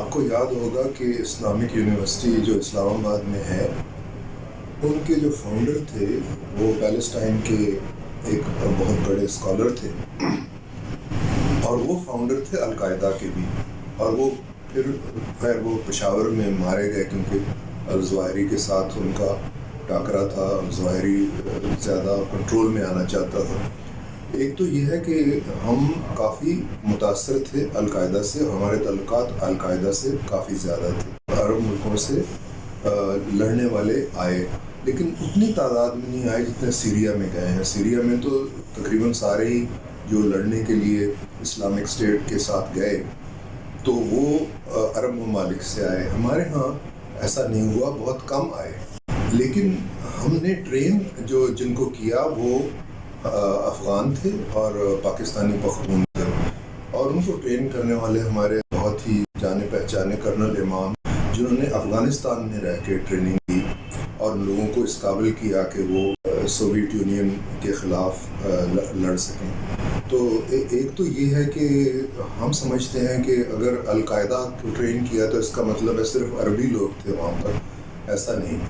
آپ کو یاد ہوگا کہ اسلامک یونیورسٹی جو اسلام آباد میں ہے، ان کے جو فاؤنڈر تھے وہ پیلسٹائن کے ایک بہت بڑے اسکالر تھے، اور وہ فاؤنڈر تھے القاعدہ کے بھی، اور وہ پھر خیر وہ پشاور میں مارے گئے کیونکہ الظواہری کے ساتھ ان کا ٹاکرا تھا۔ الظواہری زیادہ کنٹرول میں آنا چاہتا تھا۔ ایک تو یہ ہے کہ ہم کافی متاثر تھے القاعدہ سے، ہمارے تعلقات القاعدہ سے کافی زیادہ تھے، عرب ملکوں سے لڑنے والے آئے، لیکن اتنی تعداد میں نہیں آئے جتنے سیریا میں گئے ہیں۔ سیریا میں تو تقریباً سارے ہی جو لڑنے کے لیے اسلامک اسٹیٹ کے ساتھ گئے تو وہ عرب ممالک سے آئے۔ ہمارے ہاں ایسا نہیں ہوا، بہت کم آئے، لیکن ہم نے ٹرین جن کو کیا وہ افغان تھے اور پاکستانی پختون تھے، اور ان کو ٹرین کرنے والے ہمارے بہت ہی جانے پہچانے کرنل امام، جنہوں نے افغانستان میں رہ کے ٹریننگ دی اور لوگوں کو اس قابل کیا کہ وہ سوویت یونین کے خلاف لڑ سکیں۔ تو ایک تو یہ ہے کہ ہم سمجھتے ہیں کہ اگر القاعدہ کو ٹرین کیا تو اس کا مطلب ہے صرف عربی لوگ تھے وہاں پر، ایسا نہیں۔